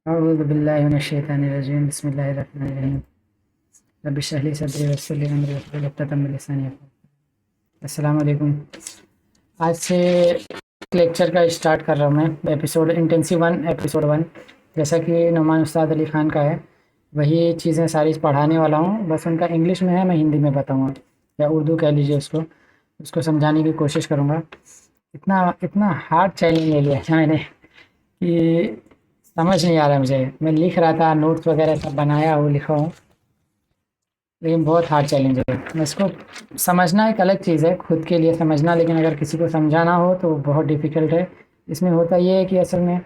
أعوذ بالله من الشيطان الرجيم بسم الله الرحمن الرحیم رب اشرح لي صدری ویسر لی امری واحلل عقدۃ من لسانی یفقهوا۔ السلام علیکم۔ آج سے لیکچر کا اسٹارٹ کر رہا ہوں میں ایپیسوڈ انٹینسیو 1 ایپیسوڈ 1، جیسا کہ نعمان استاد علی خان کا ہے وہی چیزیں ساری پڑھانے والا ہوں، بس ان کا انگلش میں ہے، میں ہندی میں بتاؤں گا یا اردو کہہ لیجیے اس کو سمجھانے کی کوشش کروں گا۔ اتنا ہارڈ چیلنج لے لیا ہے میں نے کہ سمجھ نہیں آ رہا مجھے۔ میں لکھ رہا تھا، نوٹس وغیرہ سب بنایا ہوں، لکھا ہوں، لیکن بہت ہارڈ چیلنج ہے۔ میں اس کو سمجھنا ایک الگ چیز ہے، خود کے لیے سمجھنا، لیکن اگر کسی کو سمجھانا ہو تو بہت ڈیفیکلٹ ہے۔ اس میں ہوتا یہ ہے کہ اصل میں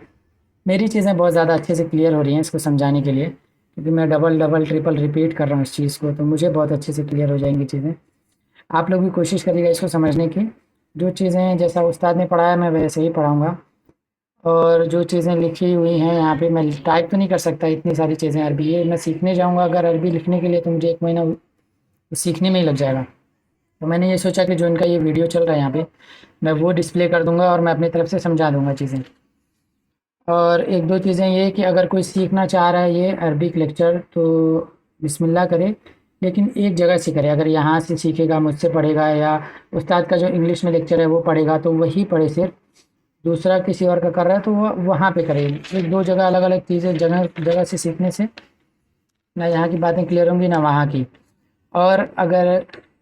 میری چیزیں بہت زیادہ اچھے سے کلیئر ہو رہی ہیں اس کو سمجھانے کے لیے، کیونکہ میں ڈبل ٹرپل ریپیٹ کر رہا ہوں اس چیز کو، تو مجھے بہت اچھے سے کلیئر ہو جائیں گی چیزیں۔ آپ لوگ بھی کوشش کریے گا اس کو سمجھنے کی۔ جو چیزیں جیسا استاد نے پڑھایا میں ویسے ہی پڑھاؤں گا، اور جو چیزیں لکھی ہوئی ہیں یہاں پہ میں ٹائپ تو نہیں کر سکتا اتنی ساری چیزیں عربی، یہ میں سیکھنے جاؤں گا اگر عربی لکھنے کے لیے تو مجھے 1 مہینہ سیکھنے میں ہی لگ جائے گا۔ تو میں نے یہ سوچا کہ جو ان کا یہ ویڈیو چل رہا ہے یہاں پہ میں وہ ڈسپلے کر دوں گا اور میں اپنی طرف سے سمجھا دوں گا چیزیں۔ اور ایک دو چیزیں یہ کہ اگر کوئی سیکھنا چاہ رہا ہے یہ عربک لیکچر تو بسم اللہ کرے، لیکن ایک جگہ سے کرے۔ اگر یہاں سے سیکھے گا، مجھ سے پڑھے گا، یا استاد کا جو انگلش میں لیکچر ہے وہ پڑھے گا تو وہی پڑھے صرف۔ دوسرا کسی اور کا کر رہا ہے تو وہ وہاں پہ کرے۔ ایک دو جگہ الگ الگ چیزیں جگہ سے سیکھنے سے نہ یہاں کی باتیں کلیئر ہوں گی نہ وہاں کی۔ اور اگر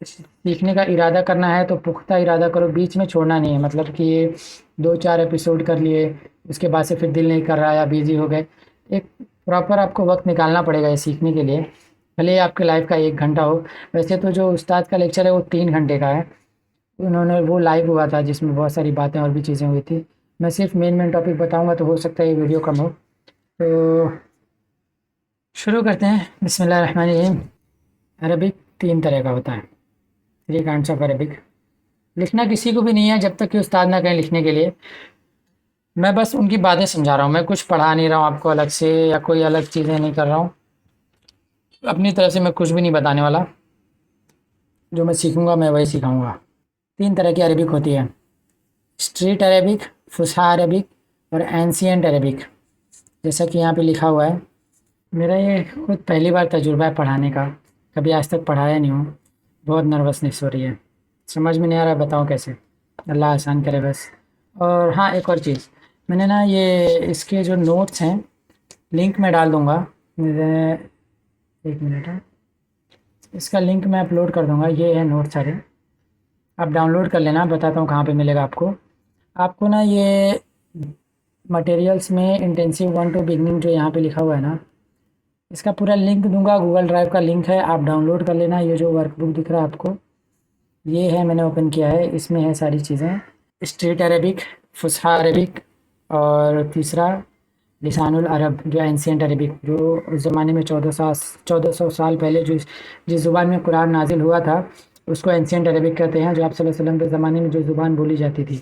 سیکھنے کا ارادہ کرنا ہے تو پختہ ارادہ کرو، بیچ میں چھوڑنا نہیں ہے، مطلب کہ یہ 2-4 ایپیسوڈ کر لیے اس کے بعد سے پھر دل نہیں کر رہا یا بیزی ہو گئے۔ ایک پراپر آپ کو وقت نکالنا پڑے گا یہ سیکھنے کے لیے، بھلے ہی آپ کے لائف کا 1 گھنٹہ ہو۔ ویسے تو جو استاد کا لیکچر ہے وہ 3 گھنٹے کا ہے، انہوں نے وہ لائیو ہوا تھا جس میں بہت ساری باتیں اور بھی چیزیں ہوئی تھی۔ میں صرف مین ٹاپک بتاؤں گا تو ہو سکتا ہے یہ ویڈیو کم ہو۔ تو شروع کرتے ہیں، بسم اللہ الرحمن الرحیم۔ عربک 3 طرح کا ہوتا ہے، 3 kinds of عربک۔ لکھنا کسی کو بھی نہیں ہے جب تک کہ استاد نہ کہیں لکھنے کے لیے، میں بس ان کی باتیں سمجھا رہا ہوں، میں کچھ پڑھا نہیں رہا ہوں آپ کو الگ سے، یا کوئی الگ چیزیں نہیں کر رہا ہوں اپنی طرف سے، میں کچھ بھی نہیں بتانے والا۔ جو میں سیکھوں گا میں وہی سکھاؤں گا۔ 3 طرح کی عربک ہوتی ہے، اسٹریٹ عربک، فصحیٰ عربک اور اینسینٹ عربک، جیسا کہ یہاں پہ لکھا ہوا ہے۔ میرا یہ خود پہلی بار تجربہ ہے پڑھانے کا، کبھی آج تک پڑھایا نہیں ہوں، بہت نروسنیس ہو رہی ہے، سمجھ میں نہیں آ رہا بتاؤں کیسے، اللہ آسان کرے بس۔ اور ہاں ایک اور چیز، میں نے نا یہ اس کے جو نوٹس ہیں لنک میں ڈال دوں گا، 1 منٹ ہے، اس کا لنک میں اپلوڈ کر دوں گا۔ یہ ہے نوٹ سارے، آپ ڈاؤن لوڈ کر لینا، بتاتا ہوں کہاں پہ ملے گا آپ کو۔ آپ کو نا یہ مٹیریلس میں انٹینسیو 1 ٹو بگننگ جو یہاں پہ لکھا ہوا ہے نا، اس کا پورا لنک دوں گا، گوگل ڈرائیو کا لنک ہے، آپ ڈاؤن لوڈ کر لینا۔ یہ جو ورک بک دکھ رہا ہے آپ کو یہ ہے، میں نے اوپن کیا ہے، اس میں ہے ساری چیزیں، اسٹریٹ عربک، فصحیٰ عربک، اور تیسرا لسان العرب جو اینسینٹ عربک، جو اس زمانے میں 1400 سال پہلے جس زبان میں قرآن نازل ہوا تھا اس کو اینسینٹ عربک کہتے ہیں۔ جو آپ صلی اللہ علیہ وسلم کے زمانے میں جو زبان بولی جاتی تھی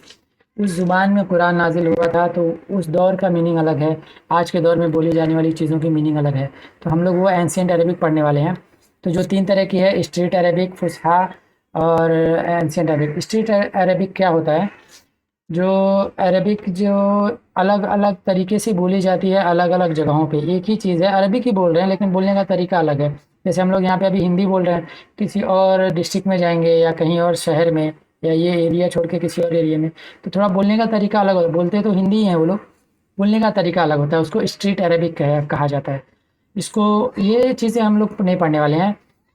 اس زبان میں قرآن نازل ہوا تھا، تو اس دور کا میننگ الگ ہے، آج کے دور میں بولی جانے والی چیزوں کی میننگ الگ ہے، تو ہم لوگ وہ اینسینٹ عربک پڑھنے والے ہیں۔ تو جو 3 طرح کی ہے، اسٹریٹ عربک، فصحیٰ اور اینسینٹ عربک۔ اسٹریٹ عربک کیا ہوتا ہے؟ جو عربک جو الگ الگ طریقے سے بولی جاتی ہے الگ الگ جگہوں پہ، ایک ہی چیز ہے، عربک ہی بول رہے ہیں لیکن بولنے کا طریقہ الگ ہے۔ جیسے ہم لوگ یہاں پہ ابھی ہندی بول رہے ہیں، کسی اور ڈسٹرکٹ میں جائیں گے یا کہیں اور شہر میں یا یہ ایریا چھوڑ کے کسی اور ایریا میں تو تھوڑا بولنے کا طریقہ الگ ہوتا ہے، بولتے تو ہندی ہی ہیں وہ لوگ، بولنے کا طریقہ الگ ہوتا ہے، اس کو اسٹریٹ عربک کہا جاتا ہے۔ اس کو یہ چیزیں ہم لوگ نہیں پڑھنے والے ہیں۔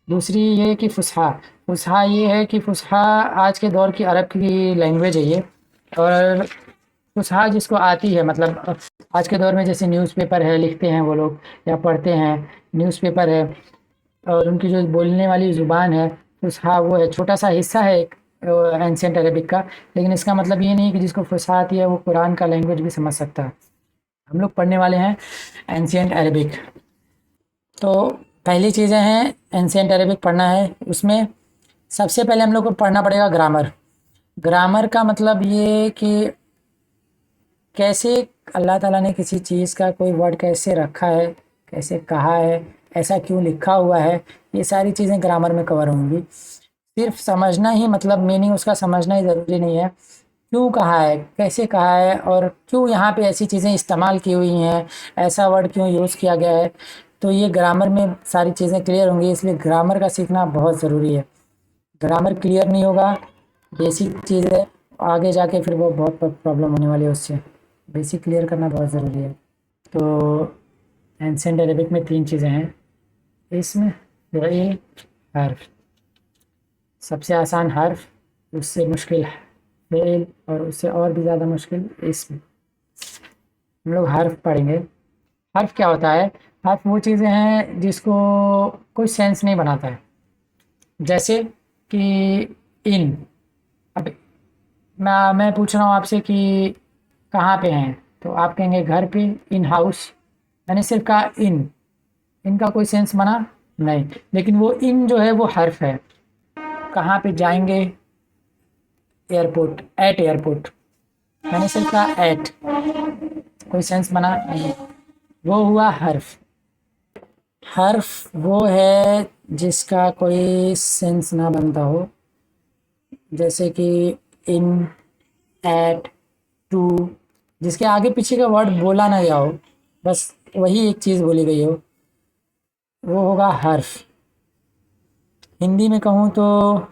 دوسری یہ کہ فصحیٰ یہ ہے کہ فصحیٰ آج کے دور کی عرب کی لینگویج ہے یہ، اور فصحیٰ جس کو آتی ہے، مطلب آج کے دور میں جیسے نیوز پیپر ہے لکھتے ہیں وہ لوگ یا پڑھتے ہیں، نیوز پیپر ہے اور ان کی جو بولنے والی زبان ہے فصحیٰ، وہ ہے، چھوٹا سا حصہ ہے ایک اینسینٹ عربک کا، لیکن اس کا مطلب یہ نہیں کہ جس کو فصحیٰ آتی ہے وہ قرآن کا لینگویج بھی سمجھ سکتا ہے۔ ہم لوگ پڑھنے والے ہیں اینسینٹ عربک۔ تو پہلی چیزیں ہیں اینسینٹ عربک پڑھنا ہے، اس میں سب سے پہلے ہم لوگ کو پڑھنا پڑے گا گرامر۔ گرامر کا مطلب یہ کہ کیسے اللہ تعالیٰ نے کسی چیز کا کوئی ورڈ کیسے رکھا ہے، کیسے کہا ہے، ایسا کیوں لکھا ہوا ہے، یہ ساری چیزیں گرامر میں کور ہوں گی۔ صرف سمجھنا ہی، مطلب میننگ اس کا سمجھنا ہی ضروری نہیں ہے، क्यों कहा है, कैसे कहा है, और क्यों यहाँ पे ऐसी चीज़ें इस्तेमाल की हुई हैं, ऐसा वर्ड क्यों यूज़ किया गया है। तो ये ग्रामर में सारी चीज़ें क्लियर होंगी, इसलिए ग्रामर का सीखना बहुत ज़रूरी है। ग्रामर क्लियर नहीं होगा, बेसिक चीज़ है, आगे जाके फिर वो बहुत प्रॉब्लम होने वाली है उससे। बेसिक क्लियर करना बहुत ज़रूरी है। तो एंशिएंट अरेबिक में 3 चीज़ें हैं, इसम, फ़िल, हर्फ। सबसे आसान हर्फ, उससे मुश्किल फ़िल, और उससे और भी ज़्यादा मुश्किल इसम। हम लोग हर्फ पढ़ेंगे। हर्फ क्या होता है? हर्फ वो चीज़ें हैं जिसको कोई सेंस नहीं बनाता है। जैसे कि इन, अब मैं पूछ रहा हूँ आपसे कि कहाँ पे हैं, तो आप कहेंगे घर पे, इन हाउस। मैंने सिर्फ कहा इन, इनका कोई सेंस बना नहीं, लेकिन वो इन जो है वो हर्फ है। कहाँ पे जाएंगे? Airport, eight airport. मैंने सिर्फ कहा एट, कोई सेंस बना नहीं, वो हुआ हर्फ। हर्फ वो है जिसका कोई सेंस ना बनता हो, जैसे कि इन, एट, टू, जिसके आगे पीछे का वर्ड बोला ना गया हो, बस वही एक चीज़ बोली गई हो, वो होगा हर्फ। हिंदी में कहूँ तो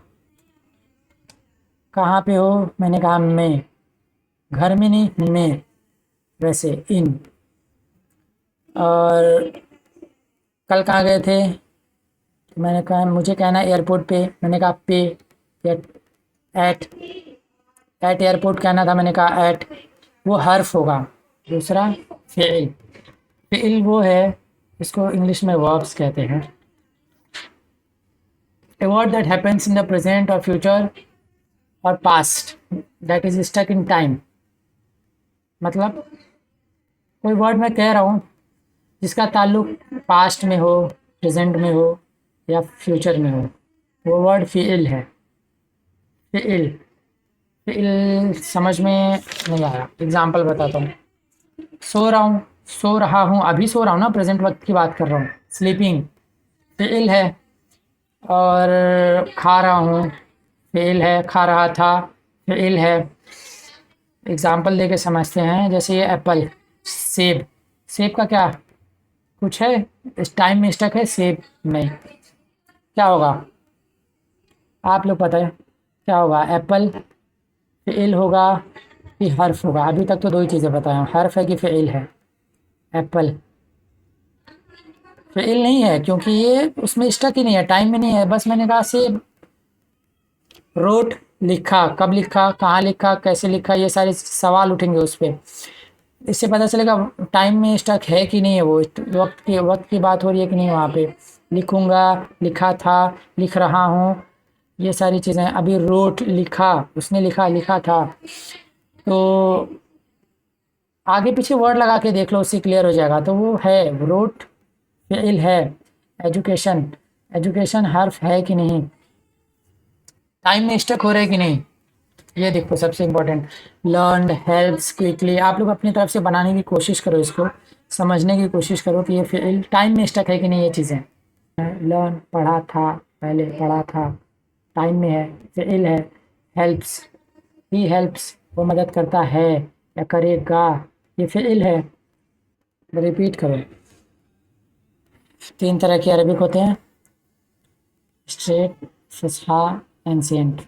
कहाँ पे हो, मैंने कहा मैं, घर में नहीं मैं, वैसे इन। और कल कहाँ गए थे, तो मैंने कहा मुझे कहना एयरपोर्ट पे, मैंने कहा पे, या एट, एट एयरपोर्ट कहना था, मैंने कहा एट, वो हर्फ होगा। दूसरा फ़िल, फ़िल वो है, इसको इंग्लिश में वर्ब्स कहते हैं। A word that happens in the present or future or past that is stuck in time। मतलब कोई वर्ड मैं कह रहा हूँ जिसका ताल्लुक पास्ट में हो, प्रेजेंट में हो, या फ्यूचर में हो, वो वर्ड फ़िल है। फ़िल, फ़िल समझ में नहीं आया, एग्जाम्पल बताता हूँ। सो रहा हूँ, सो रहा हूँ, अभी सो रहा हूँ ना, प्रेजेंट वक्त की बात कर रहा हूँ, स्लीपिंग फ़िल है। और खा रहा हूँ, फ़िल है, खा रहा था, फ़िल है। एग्जाम्पल देके समझते हैं, जैसे ये एप्पल, सेब, सेब का क्या कुछ है, इस टाइम में स्टक है, सेब नहीं, क्या होगा आप लोग पता है क्या होगा? एप्पल फ़िल होगा कि हर्फ होगा? अभी तक तो 2 ही चीज़ें बताया हूँ, हर्फ है कि फ़िल है। एप्पल फ़िल नहीं है क्योंकि ये उसमें स्टक ही नहीं है, टाइम में नहीं है, बस मैंने कहा सेब। रोट, लिखा, कब लिखा, कहाँ लिखा, कैसे लिखा, ये सारे सवाल उठेंगे उस पे। इससे पता चलेगा टाइम में स्टक है कि नहीं है, वो वक्त की बात हो रही है कि नहीं वहाँ पे। लिखूंगा, लिखा था, लिख रहा हूँ, ये सारी चीज़ें। अभी रोट, लिखा, उसने लिखा, लिखा था। तो आगे पीछे वर्ड लगा के देख लो, उससे क्लियर हो जाएगा। तो वो है, रोट फ़िल है। एजुकेशन, एजुकेशन हर्फ है कि नहीं, टाइम में स्टक हो रहा है कि नहीं, ये देखो सबसे इम्पोर्टेंट। लर्न, हेल्प्स, क्विकली, आप लोग अपनी तरफ से बनाने की कोशिश करो, इसको समझने की कोशिश करो कि ये फ़िल टाइम में स्टक है कि नहीं, ये चीज़ें। लर्न, पढ़ा था, पहले पढ़ा था, टाइम में है, फ़िल है। हेल्प्स, ही हेल्प्स, वो मदद करता है या करेगा, ये फ़िल है। रिपीट करो। 3 तरह के अरबिक होते हैं, स्ट्रेट, फसहा, एंशिएंट।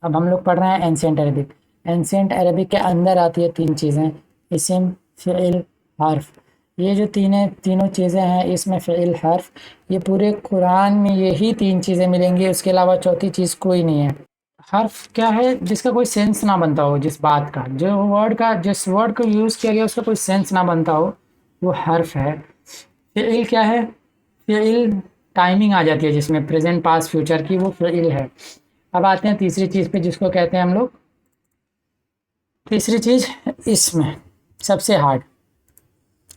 अब हम लोग पढ़ रहे हैं एंशिएंट अरबिक। एंशिएंट अरबिक के अंदर आती है 3 चीज़ें, इस्म, फ़िल, हर्फ। ये जो तीनों चीज़ें हैं, इसमें फ़िल, हर्फ, ये पूरे कुरान में यही 3 चीज़ें मिलेंगी, उसके अलावा चौथी चीज़ कोई नहीं है। हर्फ क्या है? जिसका कोई सेंस ना बनता हो, जिस बात का, जिस वर्ड को यूज़ किया गया उसका कोई सेंस ना बनता हो, वो हर्फ है। फ़िल क्या है? फ़िल टाइमिंग आ जाती है जिसमें, प्रेजेंट, पास्ट, फ्यूचर की, वो फ़िल है। अब आते हैं तीसरी चीज़ पे, जिसको कहते हैं हम लोग, तीसरी चीज़ इसमें सबसे हार्ड।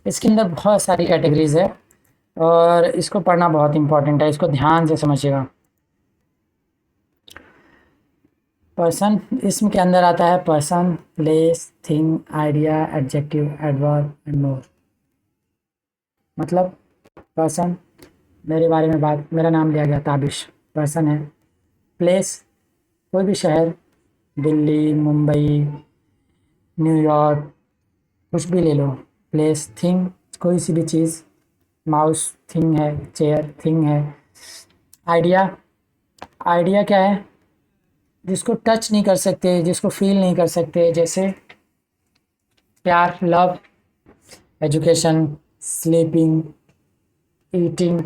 इसके अंदर बहुत सारी कैटेगरीज है और इसको पढ़ना बहुत इंपॉर्टेंट है, इसको ध्यान से समझिएगा। पर्सन, इसम के अंदर आता है person, place, thing, idea, adjective, adverb and more. मतलब पर्सन, मेरे बारे में बात, मेरा नाम लिया गया ताबिश, पर्सन है। प्लेस, कोई भी शहर दिल्ली, मुंबई, न्यूयॉर्क, कुछ भी ले लो। प्लेस, थिंग, कोई सी भी चीज़। माउस थिंग है, चेयर थिंग है। आइडिया, आइडिया क्या है? जिसको टच नहीं कर सकते, जिसको फील नहीं कर सकते, जैसे प्यार, लव, एजुकेशन, स्लीपिंग, ईटिंग,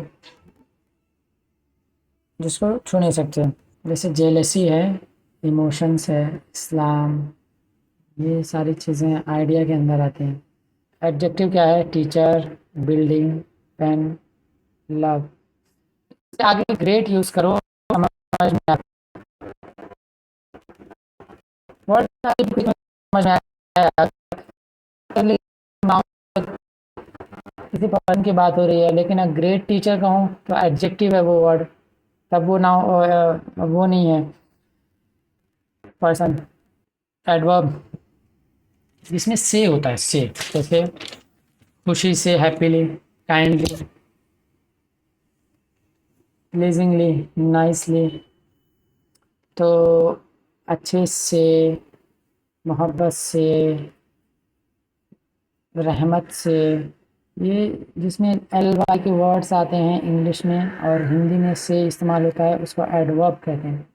जिसको छू नहीं सकते। जैसे जेलसी है, इमोशंस है, इस्लाम, ये सारी चीज़ें आइडिया के अंदर आती हैं। एडजेक्टिव क्या है? Teacher, building, pen, love. आगे ग्रेट यूज़ करो, समझ में वर्ड समझ में आया। किसी पर्सन की बात हो रही है, लेकिन अगर ग्रेट टीचर कहूँ तो एडजेक्टिव है वो वर्ड, तब वो ना वो नहीं है पर्सन। एडवर्ब जिसमें से होता है, से, जैसे खुशी से, हैप्पीली, काइंडली, प्लीजिंगली, नाइसली। तो अच्छे से, मोहब्बत से, रहमत से, ये जिसमें एल वाई के वर्ड्स आते हैं इंग्लिश में और हिंदी में से इस्तेमाल होता है, उसको एडवर्ब कहते हैं।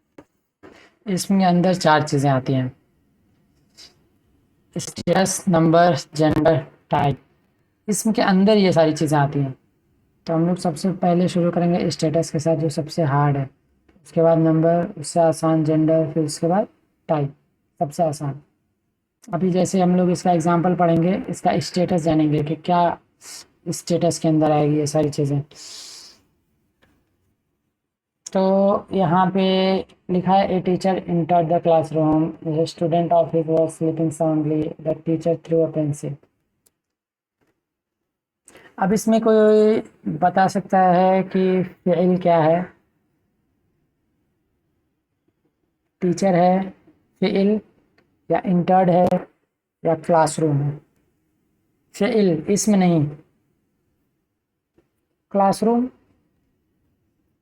इसमें अंदर चार चीज़ें आती हैं: स्टेटस, नंबर, जेंडर, टाइप। इसमें के अंदर ये सारी चीज़ें आती हैं। तो हम लोग सबसे पहले शुरू करेंगे स्टेटस के साथ, जो सबसे हार्ड है। उसके बाद नंबर, उससे आसान जेंडर, फिर उसके बाद टाइप, सबसे आसान। अभी जैसे हम लोग इसका एग्जांपल पढ़ेंगे, इसका स्टेटस जानेंगे कि क्या स्टेटस के अंदर आएगी ये सारी चीज़ें। तो यहाँ पे लिखा है a teacher entered the classroom, the student of his was sleeping soundly, the teacher threw a pencil. अब इसमें कोई बता सकता है कि फ़िल क्या है? टीचर है, फ़िल, या इंटर्ड है, या क्लासरूम है? फ़िल इसम नहीं। क्लासरूम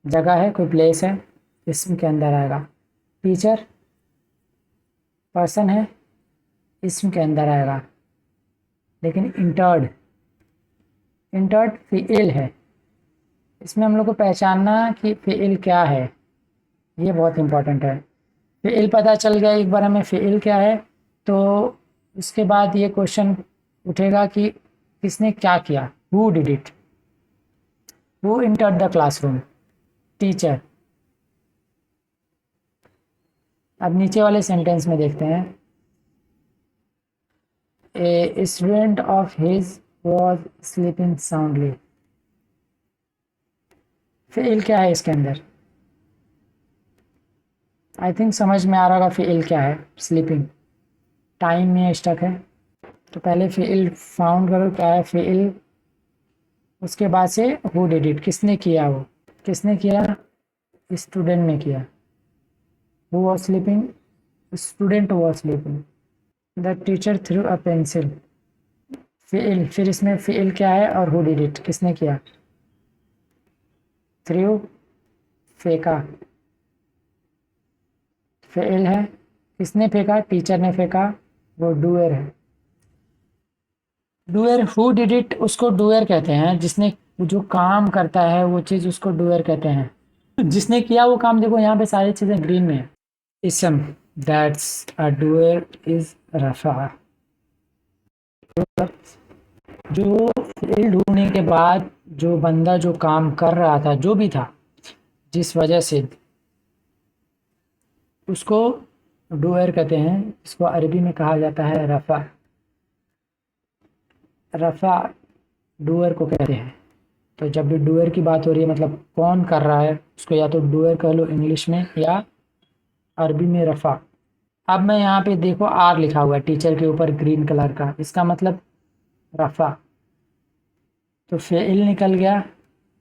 जगह है, कोई प्लेस है, इसम के अंदर आएगा। टीचर पर्सन है, इसम के अंदर आएगा। लेकिन इंटर्ड, इंटर्ड फ़िल है। इसमें हम लोग को पहचानना कि फ़िल क्या है, ये बहुत इंपॉर्टेंट है। फ़िल पता चल गया एक बार हमें फ़िल क्या है, तो उसके बाद ये क्वेश्चन उठेगा कि किसने क्या किया, who did it, who entered the classroom, teacher. अब नीचे वाले सेंटेंस में देखते हैं, a student of his was sleeping soundly. Fill क्या है इसके अंदर? आई थिंक समझ में आ रहा होगा फ़िल क्या है। स्लीपिंग, टाइम में स्टक है, तो पहले फ़िल फाउंड करो क्या है फ़िल, उसके बाद से हु डिड इट, किसने किया, वो किसने किया, स्टूडेंट ने किया। Who was sleeping, student was sleeping. The teacher threw a pencil. Fill, फिर इसमें फ़िल क्या है और हु डिड इट, किसने किया। थ्रू, फेंका, फ़िल है, किसने फेंका, टीचर ने फेंका, वो डूअर है। डूअर, हु डिड इट, उसको डूअर कहते हैं। जिसने जो काम करता है वो चीज़, उसको डूअर कहते हैं। जिसने किया वो काम, देखो यहाँ पे सारी चीज़ें ग्रीन में है। इसम, दैट्स अ डूअर इज रफा। जो फील्ड ढूंढने के बाद जो बंदा जो काम कर रहा था, जो भी था, जिस वजह से, उसको डूअर कहते हैं। इसको अरबी में कहा जाता है रफ़ा। रफ़ा डूअर को कहते हैं। तो जब भी डूअर की बात हो रही है, मतलब कौन कर रहा है, उसको या तो डूअर कह लो इंग्लिश में, या अरबी में रफ़ा। अब मैं यहाँ पे देखो आर लिखा हुआ है टीचर के ऊपर ग्रीन कलर का, इसका मतलब रफ़ा। तो फ़ेल निकल गया,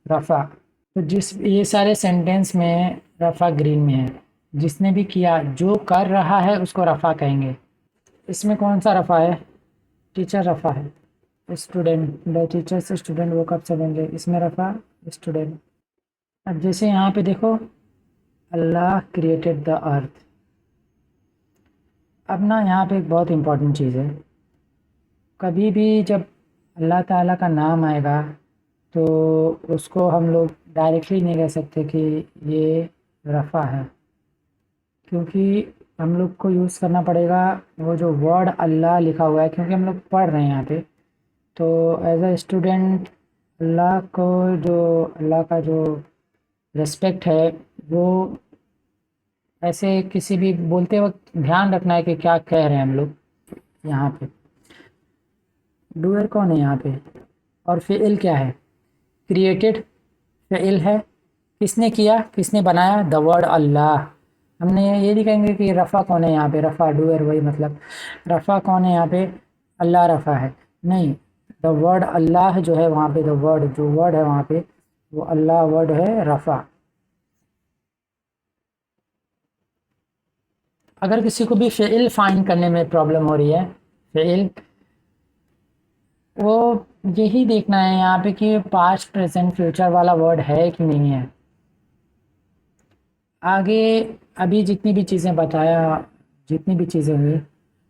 रफ़ा। तो जिस ये सारे सेंटेंस में रफ़ा ग्रीन में है। जिसने भी किया, जो कर रहा है, उसको रफ़ा कहेंगे। इसमें कौन सा रफ़ा है? टीचर रफ़ा है। स्टूडेंट, द टीचर से स्टूडेंट वो कब से बन गए, इसमें रफ़ा स्टूडेंट। अब जैसे यहाँ पे देखो, अल्लाह क्रिएटेड द अर्थ, اب نا یہاں پہ ایک بہت امپورٹنٹ چیز ہے، کبھی بھی جب اللہ تعالیٰ کا نام آئے گا تو اس کو ہم لوگ ڈائریکٹلی نہیں کہہ سکتے کہ یہ رفع ہے، کیونکہ ہم لوگ کو یوز کرنا پڑے گا وہ جو ورڈ اللہ لکھا ہوا ہے، کیونکہ ہم لوگ پڑھ رہے ہیں یہاں پہ، تو ایز اے اسٹوڈنٹ اللہ کو جو اللہ کا جو ریسپیکٹ ہے وہ ایسے کسی بھی بولتے وقت دھیان رکھنا ہے کہ کیا کہہ رہے ہیں ہم لوگ یہاں پہ۔ ڈوئر کون ہے یہاں پہ اور فعل کیا ہے؟ کریٹڈ فعل ہے، کس نے کیا، کس نے بنایا؟ دا ورڈ اللہ۔ ہم نے یہ نہیں کہیں گے کہ رفع کون ہے یہاں پہ، رفع ڈوئر وہی مطلب رفع کون ہے یہاں پہ، اللہ رفع ہے، نہیں، دا ورڈ اللہ جو ہے وہاں پہ، دا ورڈ جو ورڈ ہے وہاں پہ وہ اللہ ورڈ ہے رفع۔ اگر کسی کو بھی فعل فائنڈ کرنے میں پرابلم ہو رہی ہے، فعل وہ یہی دیکھنا ہے یہاں پہ کہ پاسٹ پریزنٹ فیوچر والا ورڈ ہے کہ نہیں ہے۔ آگے ابھی جتنی بھی چیزیں بتایا، جتنی بھی چیزیں ہوئی،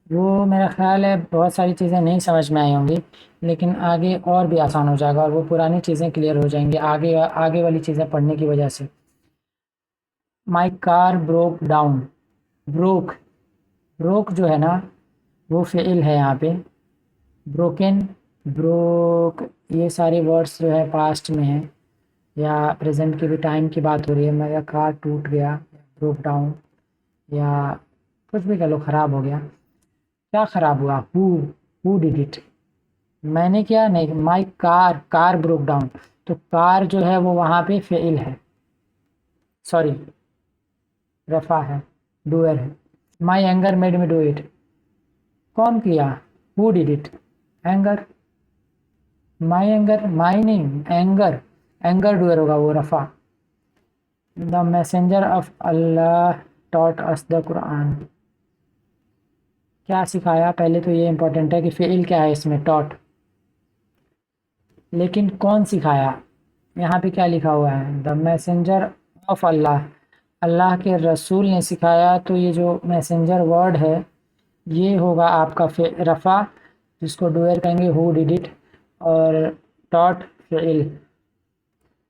وہ میرا خیال ہے بہت ساری چیزیں نہیں سمجھ میں آئی ہوں گی، لیکن آگے اور بھی آسان ہو جائے گا اور وہ پرانی چیزیں کلیئر ہو جائیں گی آگے والی چیزیں پڑھنے کی وجہ سے۔ مائی کار بروک ڈاؤن، بروک جو ہے نا وہ فعل ہے یہاں پہ، بروکن، بروک، یہ سارے ورڈز جو ہے پاسٹ میں ہیں یا پریزنٹ کی بھی ٹائم کی بات ہو رہی ہے۔ میرا کار ٹوٹ گیا، بروک ڈاؤن، یا کچھ بھی کہہ لو، خراب ہو گیا۔ کیا خراب ہوا؟ ہو ڈیڈ اٹ، میں نے کیا؟ نہیں، مائی کار بروک ڈاؤن، تو کار جو ہے وہ وہاں پہ فعل ہے، سوری رفع ہے، ڈوئر ہے۔ My anger made me do it, کون کیا؟ Who did it? Anger, my anger, my نہیں، اینگر ڈوئر ہوگا، وہ رفع۔ دا میسنجر آف اللہ ٹاٹ اس دا قرآن، کیا سکھایا؟ پہلے تو یہ امپورٹنٹ ہے کہ فعل کیا ہے اس میں، ٹاٹ، لیکن کون سکھایا؟ یہاں پہ کیا لکھا ہوا ہے؟ دا میسنجر آف اللہ، اللہ کے رسول نے سکھایا، تو یہ جو میسنجر ورڈ ہے یہ ہوگا آپ کا رفع، جس کو ڈوئر کہیں گے، ہو ڈیڈ اٹ، اور ٹاٹ فعل۔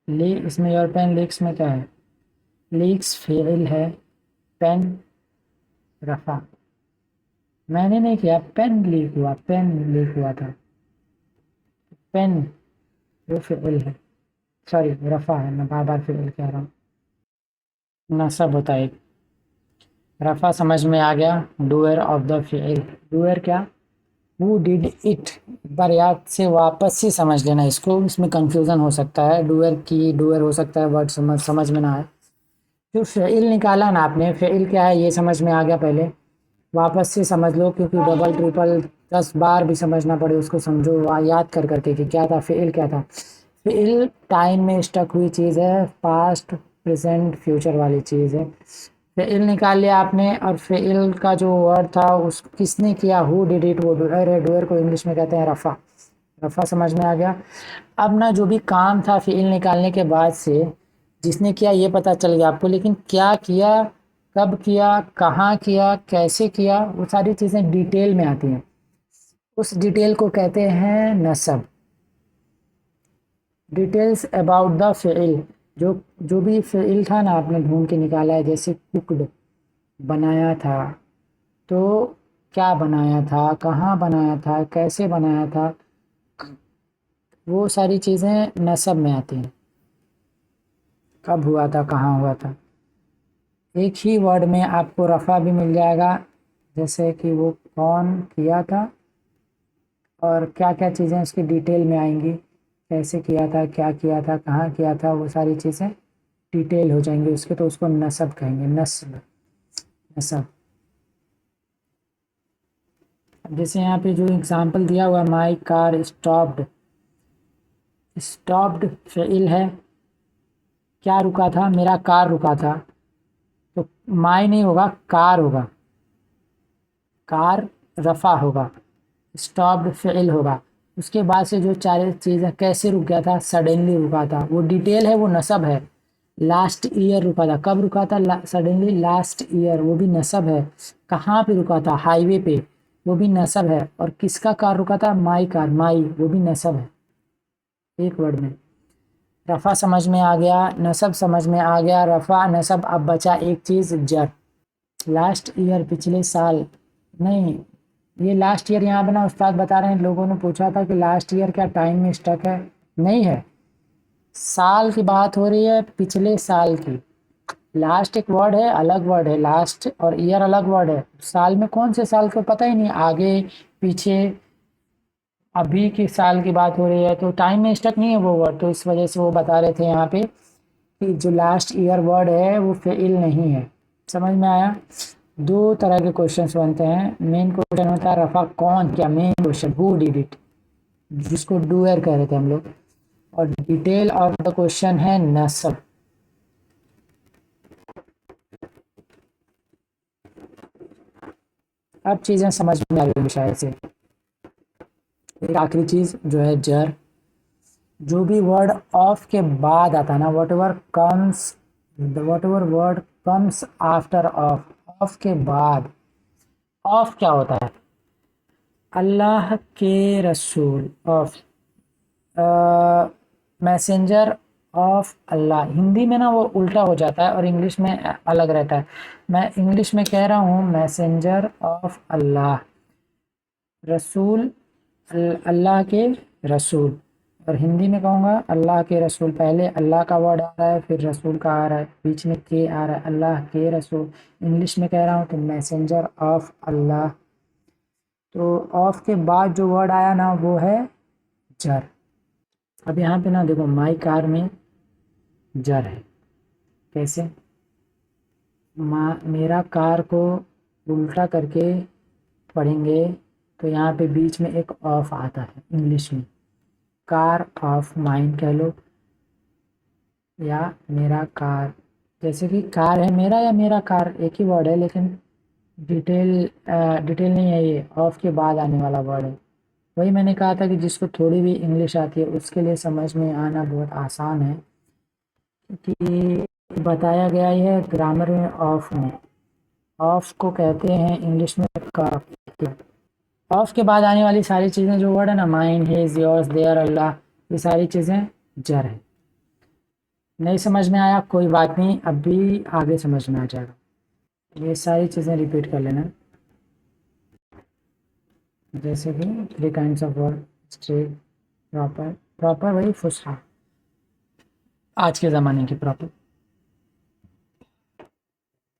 اس میں یور پین لیکس میں کیا ہے؟ لیکس فعل ہے، پین رفع، میں نے نہیں کیا، پین لیک ہوا تھا، پین وہ فعل ہے، سوری رفع ہے، میں بار بار فعل کہہ رہا ہوں، نصب ہوتا ہے۔ رفع سمجھ میں آ گیا، ڈوئر آف دا فعل، ڈوئر کیا؟ ہو ڈیڈ اٹ، ایک بار یاد سے واپس سے سمجھ لینا اس کو، اس میں کنفیوژن ہو سکتا ہے، ڈوئر ہو سکتا ہے ورڈ سمجھ میں نہ آئے۔ جو فعل نکالا نا آپ نے، فعل کیا ہے یہ سمجھ میں آ گیا، پہلے واپس سے سمجھ لو، کیونکہ ڈبل ٹرپل 10 بار بھی سمجھنا پڑے اس کو، سمجھو یاد کر کے کہ کیا تھا فعل، کیا تھا فعل۔ ٹائم میں اسٹک ہوئی چیز ہے، پاسٹ پریزنٹ فیوچر والی چیز ہے۔ فعل نکال لیا آپ نے، اور فعل کا جو ورڈ تھا اس کس نے کیا؟ ہو ڈیڈ اٹ، وہ ڈوئر ہے، ڈوئر کو انگلش میں کہتے ہیں رفع، رفع سمجھ میں آ گیا۔ اب نا جو بھی کام تھا فعل نکالنے کے بعد سے جس نے کیا یہ پتہ چل گیا آپ کو، لیکن کیا کیا، کب کیا، کہاں کیا، کیسے کیا، وہ ساری چیزیں ڈیٹیل میں آتی ہیں، اس ڈیٹیل کو کہتے ہیں نسب۔ ڈیٹیلز اباؤٹ دا فعل، جو بھی فعل تھا نا آپ نے ڈھونڈ کے نکالا ہے، جیسے کوکڈ، بنایا تھا، تو کیا بنایا تھا، کہاں بنایا تھا، کیسے بنایا تھا، وہ ساری چیزیں نسب میں آتی ہیں، کب ہوا تھا، کہاں ہوا تھا۔ ایک ہی ورڈ میں آپ کو رفع بھی مل جائے گا، جیسے کہ وہ کون کیا تھا، اور کیا کیا چیزیں اس کی ڈیٹیل میں آئیں گی، کیسے کیا تھا، کیا کیا تھا، کہاں کیا تھا، وہ ساری چیزیں ڈیٹیل ہو جائیں گی اس کے، تو اس کو نسب کہیں گے، نسب۔ جیسے یہاں پہ جو اگزامپل دیا ہوا، مائی کار اسٹاپڈ، اسٹاپڈ فعل ہے، کیا رکا تھا؟ میرا کار رکا تھا، تو مائی نہیں ہوگا، کار ہوگا، کار رفع ہوگا، اسٹاپڈ فعل ہوگا، اس کے بعد سے جو چار چیزیں، کیسے رک گیا تھا، سڈنلی رکا تھا، وہ ڈیٹیل ہے، وہ نسب ہے، लास्ट ईयर रुका था, कब रुका था? सडनली लास्ट ईयर, वो भी नसब है। कहाँ पे रुका था? हाईवे पे, वो भी नसब है। और किसका कार रुका था? माई कार, माई, वो भी नसब है, एक वर्ड में। रफा समझ में आ गया, नसब समझ में आ गया, रफा नसब। अब बचा एक चीज, जर। लास्ट ईयर, पिछले साल नहीं, ये लास्ट ईयर यहाँ पे ना उस्ताद बता रहे हैं, लोगों ने पूछा था कि लास्ट ईयर क्या टाइम में स्टक है? नहीं है, साल की बात हो रही है, पिछले साल की। लास्ट एक वर्ड है, अलग वर्ड है, लास्ट और ईयर अलग वर्ड है। साल में कौन से साल को पता ही नहीं, आगे पीछे, अभी के साल की बात हो रही है, तो टाइम में स्टक नहीं है वो वर्ड। तो इस वजह से वो बता रहे थे यहाँ पे कि जो लास्ट ईयर वर्ड है वो फेल नहीं है। समझ में आया? दो तरह के क्वेश्चंस बनते हैं। मेन क्वेश्चन होता है रफा कौन किया, main question who did it, जिसको डूअर कह रहे थे हम लोग। और डिटेल ऑफ द क्वेश्चन है नसब। अब चीज़ें समझ में आ गई शायद से। एक आखिरी चीज़ जो है जर, जो भी वर्ड ऑफ के बाद आता है ना, what ever word comes after of के बाद, ऑफ क्या होता है? अल्लाह के रसूल, ऑफ, मैसेंजर ऑफ अल्लाह। हिंदी में ना वो उल्टा हो जाता है और इंग्लिश में अलग रहता है। मैं इंग्लिश में कह रहा हूँ मैसेंजर ऑफ अल्लाह, रसूल, अल्लाह के रसूल। और हिंदी में कहूँगा अल्लाह के रसूल। पहले अल्लाह का वर्ड आ रहा है, फिर रसूल का आ रहा है, बीच में के आ रहा है, अल्लाह के रसूल। इंग्लिश में कह रहा हूँ तो मैसेंजर ऑफ अल्लाह। तो ऑफ के बाद जो वर्ड आया ना वो है जर। अब यहाँ पे ना देखो, माई कार में जर है। कैसे? मेरा कार को उल्टा करके पढ़ेंगे तो यहाँ पे बीच में एक ऑफ आता है इंग्लिश में, कार ऑफ माइन कह लो, या मेरा कार। जैसे कि कार है मेरा या मेरा कार एक ही वर्ड है, लेकिन डिटेल नहीं है, ये ऑफ के बाद आने वाला वर्ड है। वही मैंने कहा था कि जिसको थोड़ी भी इंग्लिश आती है उसके लिए समझ में आना बहुत आसान है, क्योंकि बताया गया ही है ग्रामर में। ऑफ में, ऑफ को कहते हैं इंग्लिश में काफ। ऑफ के बाद आने वाली सारी चीज़ें जो वर्ड है ना, माइन, हिज, योर्स, देयर, अल्लाह, ये सारी चीज़ें जर है। नहीं समझ में आया कोई बात नहीं, अभी आगे समझ में आ जाएगा। ये सारी चीज़ें रिपीट कर लेना, जैसे कि 3 kinds of word, straight, proper. Proper वही फुसहा, आज के ज़माने की प्रॉपर।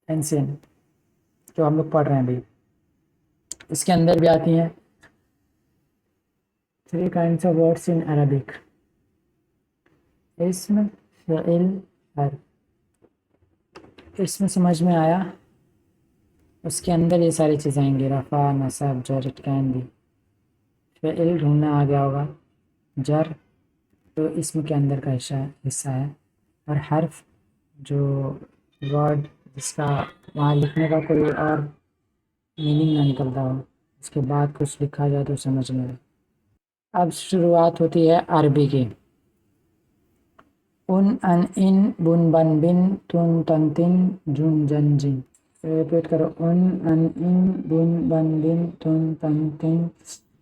एंशिएंट, जो हम लोग पढ़ रहे हैं अभी, इसके अंदर भी आती हैं 3 kinds of words in Arabic, इस्म, फ़िल, हर्फ। इसमें समझ में आया, उसके अंदर ये सारी चीज़ें आएंगी, रफ़ा, नसब, जर, इट कैन बी। फ़िल ढूंढना आ गया होगा, जर तो इसम के अंदर का हिस्सा है, और हर्फ जो वर्ड जिसका वहाँ लिखने का कोई और मीनिंग ना निकलता हो, उसके बाद कुछ लिखा जाए तो समझ में आए। अब शुरुआत होती है अरबी की। उन, अन, इन, बुन, बन, बिन, तुन, तन, तिन, जुन, जन, जिन। रिपीट करो, उन, अन, इन, बुन, बन, बिन, तुन, तन, तिन,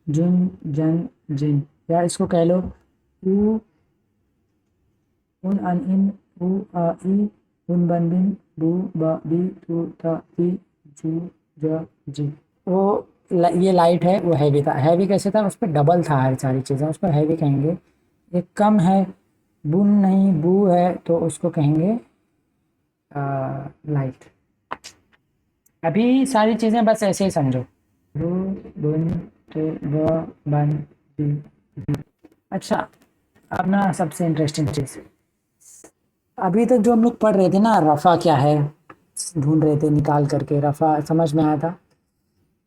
जुन, जन, जिन। या इसको कह लो उ, उन, अन, इन, उ, आ, ई, बुन, बन, बिन, बू, बा, बी, तू, ता, ती, जू, ज, जी। वो ये लाइट है, वो हैवी था। हैवी कैसे था? उस पर डबल था हर सारी चीज़ें, उसको हैवी कहेंगे। एक कम है, बुन नहीं बू है, तो उसको कहेंगे लाइट। अभी सारी चीज़ें बस ऐसे ही समझो, बू, बुन, तो, ब, बन, बी, बी। अच्छा, अब ना सबसे इंटरेस्टिंग चीज़, अभी तक जो हम लोग पढ़ रहे थे ना, रफ़ा क्या है ढूंढ रहे थे निकाल करके, रफ़ा समझ में आया था।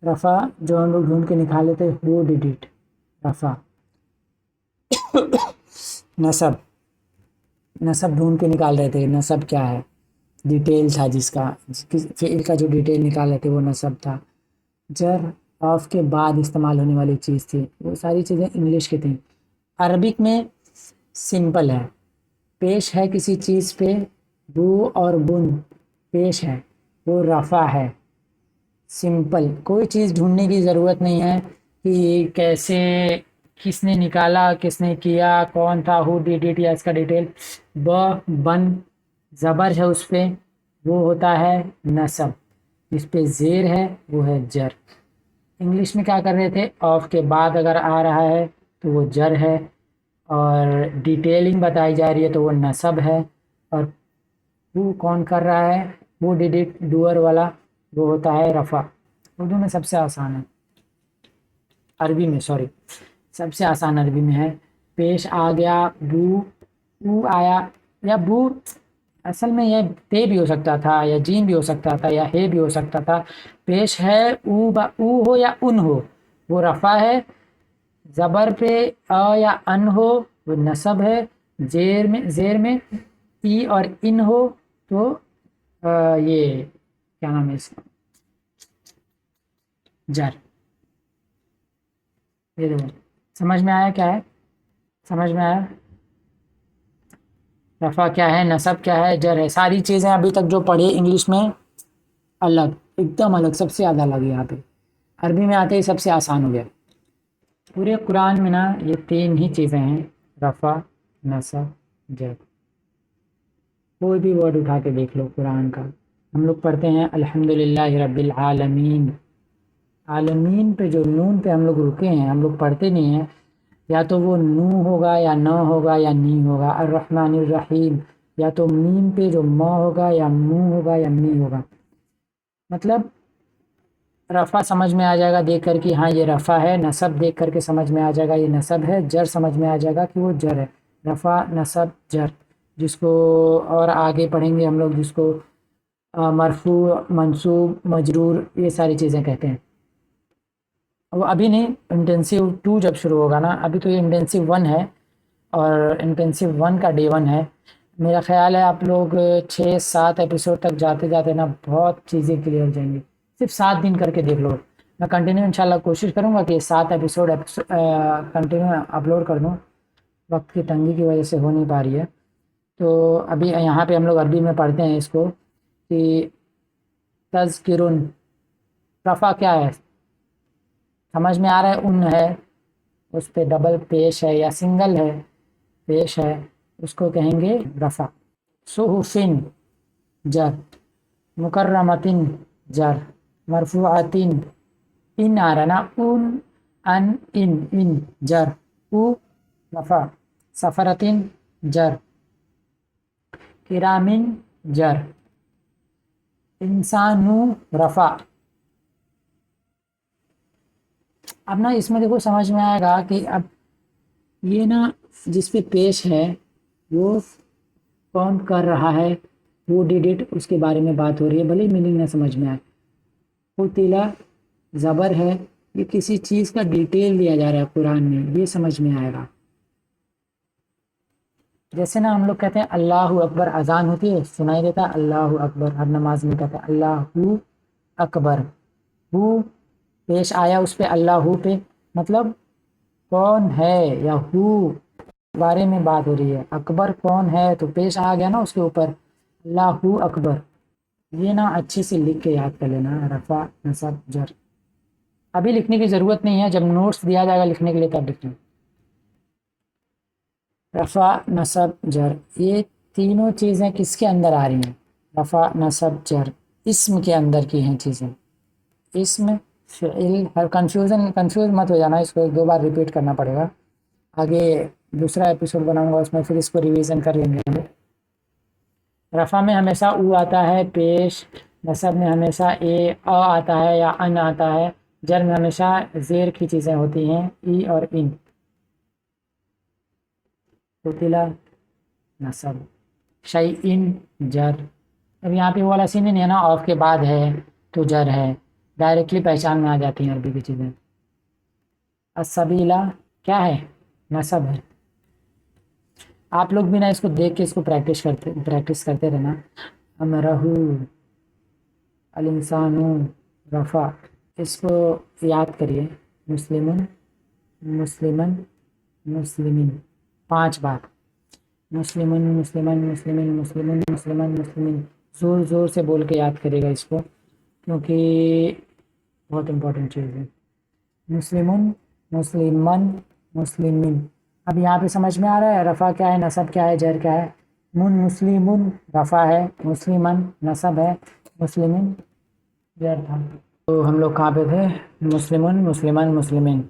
रफ़ा जो हम लोग ढूंढ के निकाले थे, हु डिड इट, रफ़ा। नसब, नसब ढूंढ के निकाल रहे थे, नसब क्या है, डिटेल था जिसका, फ़िल का जो डिटेल निकाल रहे थे वो नसब था। जर ऑफ के बाद इस्तेमाल होने वाली चीज़ थी, वो सारी चीज़ें इंग्लिश की थी। अरबिक में सिंपल है, पेश है किसी चीज़ पे بو اور بن پیش ہے، وہ رفع ہے. سمپل، کوئی چیز ڈھونڈنے کی ضرورت نہیں ہے کہ کیسے، کس نے نکالا، کس نے کیا، کون تھا، ہو ڈیڈ اٹ، یا اس کا ڈیٹیل. بن زبر ہے اس پہ، وہ ہوتا ہے نصب. جس پہ زیر ہے وہ ہے جر. انگلش میں کیا کر رہے تھے، آف کے بعد اگر آ رہا ہے تو وہ جر ہے، اور ڈیٹیلنگ بتائی جا رہی ہے تو وہ نصب ہے. اور وہ کون کر رہا ہے، وہ ڈیڈ اٹ، ڈوئر والا، وہ ہوتا ہے رفع. اردو میں سب سے آسان ہے، عربی میں سوری، سب سے آسان عربی میں ہے. پیش آ گیا بو، او آیا، یا بو اصل میں یہ تے بھی ہو سکتا تھا، یا جیم بھی ہو سکتا تھا، یا ہے بھی ہو سکتا تھا. پیش ہے او ہو یا ان ہو، وہ رفع ہے. زبر پہ یا ان ہو وہ نصب ہے. زیر میں ای اور ان ہو تو یہ کیا نام ہے اس کا، جر. یہ دیکھو، سمجھ میں آیا کیا ہے، سمجھ میں آیا رفع کیا ہے، نصب کیا ہے، جر ہے. ساری چیزیں ابھی تک جو پڑھی انگلش میں الگ، ایک دم الگ، سب سے زیادہ الگ ہے. یہاں پہ عربی میں آتے ہی سب سے آسان ہو گیا. پورے قرآن میں نا یہ تین ہی چیزیں ہیں، رفع، نصب، جر. کوئی بھی ورڈ اٹھا کے دیکھ لو قرآن کا. ہم لوگ پڑھتے ہیں الحمدللہ رب العالمین. عالمین پہ جو نون پہ ہم لوگ رکے ہیں، ہم لوگ پڑھتے نہیں ہیں. یا تو وہ نو ہوگا یا نہ ہوگا یا نی ہوگا. الرحمن الرحیم، یا تو میم پہ جو ما ہوگا یا مو ہوگا یا می ہوگا. مطلب رفع سمجھ میں آ جائے گا دیکھ کر کہ ہاں یہ رفع ہے. نصب دیکھ کر کے سمجھ میں آ جائے گا یہ نصب ہے. جر سمجھ میں آ جائے گا کہ وہ جر ہے. رفع، نصب، جر. جس کو اور آگے پڑھیں گے ہم لوگ، جس کو مرفوع، منصوب، مجرور، یہ ساری چیزیں کہتے ہیں. وہ ابھی نہیں، انٹینسیو 2 جب شروع ہوگا نا. ابھی تو یہ انٹینسیو 1 ہے، اور انٹینسیو 1 کا ڈے 1 ہے. میرا خیال ہے آپ لوگ 6-7 ایپیسوڈ تک جاتے جاتے نا بہت چیزیں کلیئر ہو جائیں گی. صرف 7 دن کر کے دیکھ لو. میں کنٹینیو انشاءاللہ کوشش کروں گا کہ 7 ایپیسوڈ کنٹینیو اپلوڈ کر دوں. وقت کی تنگی کی وجہ سے ہو نہیں پا رہی ہے. تو ابھی یہاں پہ ہم لوگ عربی میں پڑھتے ہیں اس کو کہ تذکرن. رفع کیا ہے سمجھ میں آ رہا ہے، ان ہے، اس پہ ڈبل پیش ہے یا سنگل ہے پیش ہے، اس کو کہیں گے رفع. صحفن، جر. مکرمتن، جر. مرفوعتن، ان آ رہا نا، ان جر. او رفع. سفرتن، جر. کرامن، جر. انسانو، رفع. اب نا اس میں دیکھو سمجھ میں آئے گا کہ اب یہ نا جس پہ پیش ہے وہ کون کر رہا ہے، وہ ڈیڈ اٹ، اس کے بارے میں بات ہو رہی ہے. بھلے میننگ نہ سمجھ میں آئے. قتلا زبر ہے، یہ کسی چیز کا ڈیٹیل دیا جا رہا ہے قرآن میں، یہ سمجھ میں آئے گا. جیسے نا ہم لوگ کہتے ہیں اللہ اکبر، اذان ہوتی ہے سنائی دیتا ہے اللہ اکبر. ہر نماز میں کہتے ہیں اللہ اکبر. ہو پیش آیا اس پہ، اللہ پہ، مطلب کون ہے یا ہو بارے میں بات ہو رہی ہے. اکبر کون ہے تو پیش آ گیا نا اس کے اوپر، اللہ اکبر. یہ نا اچھے سے لکھ کے یاد کر لینا، رفع، نصب، جر. ابھی لکھنے کی ضرورت نہیں ہے، جب نوٹس دیا جائے گا لکھنے کے لیے تب لکھنا. رفع، نصب، جر، یہ تینوں چیزیں کس کے اندر آ رہی ہیں، رفع، نصب، جر، اسم کے اندر کی ہیں چیزیں. اسم، فعل. ہر کنفیوز مت ہو جانا، اس کو 2 بار ریپیٹ کرنا پڑے گا. آگے دوسرا ایپیسوڈ بناؤں گا، اس میں پھر اس کو ریویژن کر لیں گے. رفع میں ہمیشہ او آتا ہے پیش. نصب میں ہمیشہ آتا ہے یا ان آتا ہے. جر میں ہمیشہ زیر کی چیزیں ہوتی ہیں، ای اور ان. قتلا، نصب. شیئن، جر. اب یہاں پہ وہ والا سین نہیں ہے نا، آف کے بعد ہے تو جر ہے، ڈائریکٹلی پہچان میں آ جاتی ہیں عربی کی چیزیں. السبیلا کیا ہے، نصب ہے. آپ لوگ بھی نا اس کو دیکھ کے اس کو پریکٹس کرتے رہنا. امرہ، الانسان، رفع. اس کو یاد کریے، مسلمن، مسلمن، مسلمین، 5 بار. मुस्लिमन मुस्लिमन मुस्लिमिन मुस्लिमुन मुस्लिमन मुस्लिमिन। ज़ोर ज़ोर से बोल के याद करेगा इसको, क्योंकि बहुत इम्पोर्टेंट चीज़ है। मुस्लिमुन मुस्लिमन मुस्लिमिन। अब यहाँ पे समझ में आ रहा है रफ़ा क्या है, नसब क्या है, जर क्या है। मुन मुस्लिमुन रफ़ा है, मुस्लिमन नसब है, मुस्लिमिन जर था। तो हम लोग कहाँ पे थे? मुस्लिमुन मुस्लिमन मुस्लिमिन।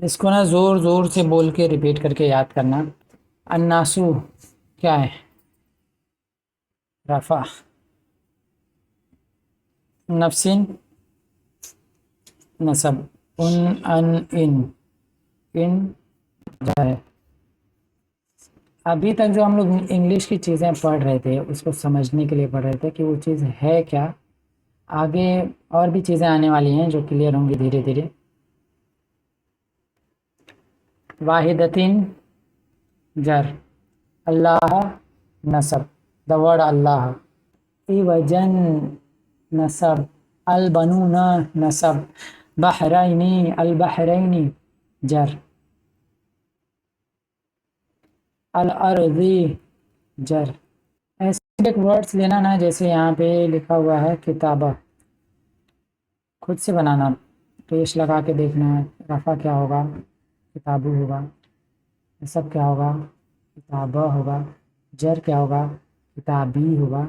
इसको ना ज़ोर ज़ोर से बोल के रिपीट करके याद करना। अन्नासु क्या है? रफ़ा। नफ्सिन नसब। उन अन इन है। अभी तक जो हम लोग इंग्लिश की चीज़ें पढ़ रहे थे उसको समझने के लिए पढ़ रहे थे कि वो चीज़ है क्या। आगे और भी चीज़ें आने वाली हैं जो क्लियर होंगी धीरे धीरे। वाहिदतिन जर, अल्लाह नसब, the word Allah. इवजन नसब, Al बनूना नसब, Bahraini Al Bahraini जर, अल अर्ज़ी जर। ऐसे एक वर्ड्स लेना ना, जैसे यहाँ पे लिखा हुआ है किताबा, खुद से बनाना, पेश लगा के देखना है। रफ़ा क्या होगा? किताबू होगा। नसब क्या होगा? किताबा होगा। जर क्या होगा? किताबी होगा।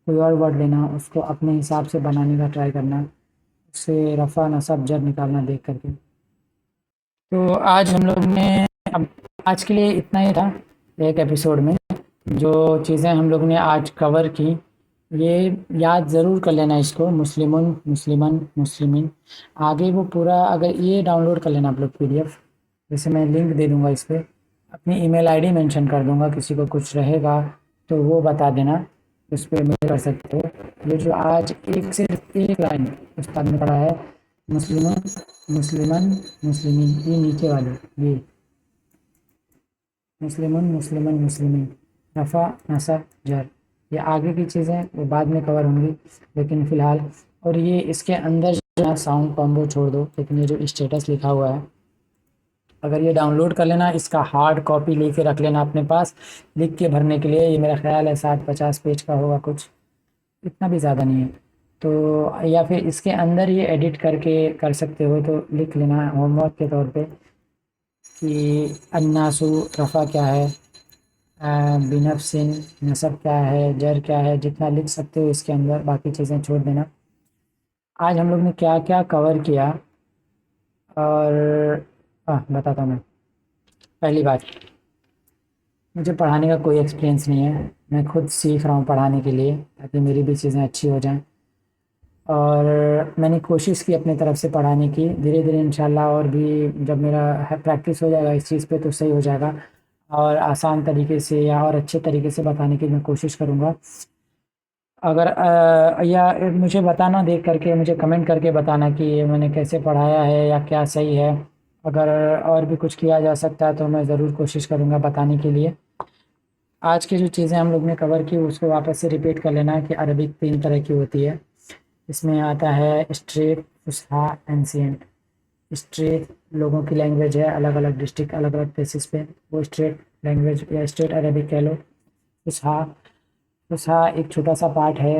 कोई और वर्ड लेना, उसको अपने हिसाब से बनाने का ट्राई करना, उससे रफ़ा नसब जर निकालना देख करके। तो आज हम लोग ने, अब आज के लिए इतना ही था एक एपिसोड में। जो चीज़ें हम लोग ने आज कवर की, ये याद ज़रूर कर लेना इसको, मुस्लिमुन मुस्लिमन मुस्लिमिन। आगे वो पूरा, अगर ये डाउनलोड कर लेना आप लोग पीडीएफ, जैसे मैं लिंक दे दूँगा इस पर, अपनी ईमेल आईडी मेंशन कर दूँगा, किसी को कुछ रहेगा तो वो बता देना, उस पर मेल कर सकते हो। ये जो आज एक सिर्फ एक लाइन उस्ताद ने पढ़ा है, मुस्लिमुन मुस्लिमन मुस्लिमिन, ये नीचे वाले, ये मुस्लिमुन मुस्लिमन मुस्लिमिन, रफ़ा नसब जर। ये आगे की चीज़ें वो बाद में कवर होंगी, लेकिन फ़िलहाल, और ये इसके अंदर जो है साउंड कॉम्बो छोड़ दो, लेकिन ये जो स्टेटस लिखा हुआ है, अगर ये डाउनलोड कर लेना, इसका हार्ड कॉपी लेके रख लेना अपने पास, लिख के भरने के लिए। ये मेरा ख्याल है 60-50 पेज का होगा कुछ, इतना भी ज़्यादा नहीं है। तो या फिर इसके अंदर ये एडिट करके कर सकते हो, तो लिख लेना होमवर्क के तौर पे कि अन्नासु रफ़ा क्या है, बिनफ्सिन नसब क्या है, जर क्या है, जितना लिख सकते हो इसके अंदर, बाकी चीज़ें छोड़ देना। आज हम लोग ने क्या क्या कवर किया, और बताता हूँ मैं। पहली बात, मुझे पढ़ाने का कोई एक्सपीरियंस नहीं है, मैं खुद सीख रहा हूँ पढ़ाने के लिए, ताकि मेरी भी चीज़ें अच्छी हो जाएं। और मैंने कोशिश की अपनी तरफ से पढ़ाने की, धीरे धीरे इंशाल्लाह, और भी जब मेरा प्रैक्टिस हो जाएगा इस चीज़ पे तो सही हो जाएगा, और आसान तरीके से या और अच्छे तरीके से बताने की मैं कोशिश करूँगा। अगर या मुझे बताना, देख करके मुझे कमेंट करके बताना कि ये मैंने कैसे पढ़ाया है या क्या सही है। अगर और भी कुछ किया जा सकता है तो मैं ज़रूर कोशिश करूँगा बताने के लिए। आज की जो चीज़ें हम लोग ने कवर की उसको वापस से रिपीट कर लेना कि अरबिक 3 तरह की होती है। इसमें आता है स्ट्रेट, फुसहा, एंशिएंट। स्ट्रेट लोगों की लैंग्वेज है, अलग अलग डिस्ट्रिक्ट, अलग अलग प्लेसेस पे, वो स्ट्रेट लैंग्वेज या स्ट्रेट अरबिक कह लो। फुसहा, फुसहा एक छोटा सा पार्ट है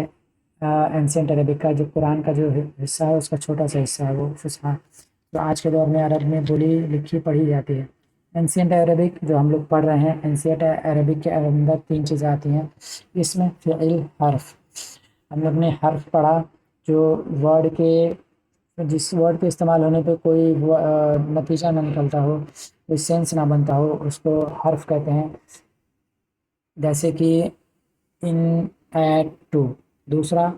एंशिएंट अरबिक का, जो कुरान का जो हिस्सा है उसका छोटा सा हिस्सा है वो फुसहा, जो आज के दौर में अरब में बोली लिखी पढ़ी जाती है। एंशिएंट अरबिक जो हम लोग पढ़ रहे हैं, एंशिएंट अरबिक के अंदर 3 चीज़ें आती हैं। इसमें फ़िइल, हर्फ, हम लोग ने हर्फ पढ़ा, जो वर्ड के, जिस वर्ड के इस्तेमाल होने पे कोई नतीजा ना निकलता हो, कोई सेंस ना बनता हो, उसको हर्फ कहते हैं। जैसे कि इन, एट, टू। दूसरा,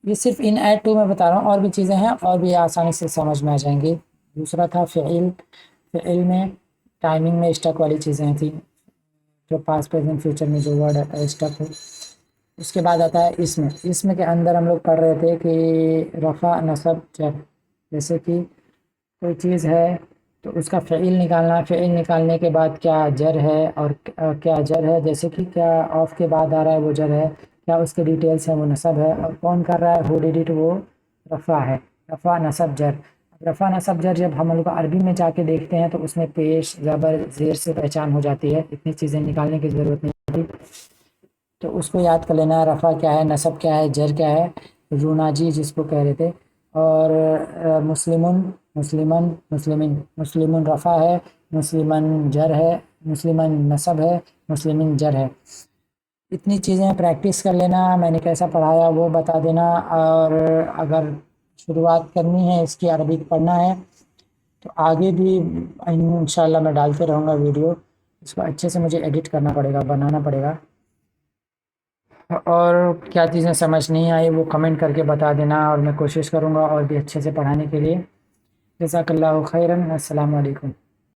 ये सिर्फ इन एट टू में बता रहा हूँ, और भी चीज़ें हैं और भी आसानी से समझ में आ जाएंगी। दूसरा था फ़िइल, फ़िइल में टाइमिंग में स्टक वाली चीज़ें थी, जो पास्ट प्रेजेंट फ्यूचर में जो वर्ड स्टक हो। उसके बाद आता है इसमें, इसमें के अंदर हम लोग पढ़ रहे थे कि रफ़ा नसब जर, जैसे कि कोई चीज़ है तो उसका फ़ील निकालना, फ़ील निकालने के बाद क्या जर है, और क्या जर है, जैसे कि क्या ऑफ के बाद आ रहा है वो जर है, क्या उसके डिटेल्स हैं वो नसब है, और कौन कर रहा है, हु डिड इट, वो रफ़ा है। रफ़ा नसब जर। रफ़ा नसब जर जब हम लोग अरबी में जाके देखते हैं तो उसमें पेश ज़बर ज़ेर से पहचान हो जाती है, इतनी चीज़ें निकालने की ज़रूरत नहीं بھی، تو اس کو یاد کر لینا. رفع کیا ہے، نصب کیا ہے، جر کیا ہے، روناجی جس کو کہہ رہے تھے. اور مسلمن، مسلمن، مسلمن رفع ہے، مسلمن جر ہے، مسلمن نصب ہے، مسلمن جر ہے. اتنی چیزیں پریکٹس کر لینا. میں نے کیسا پڑھایا وہ بتا دینا. اور اگر شروعات کرنی ہے اس کی، عربک پڑھنا ہے، تو آگے بھی انشاءاللہ میں ڈالتے رہوں گا ویڈیو. اس کو اچھے سے مجھے ایڈٹ کرنا پڑے گا، بنانا پڑے گا. اور کیا چیزیں سمجھ نہیں آئی وہ کمنٹ کر کے بتا دینا، اور میں کوشش کروں گا اور بھی اچھے سے پڑھانے کے لیے. جزاک اللہ خیرا. السلام علیکم.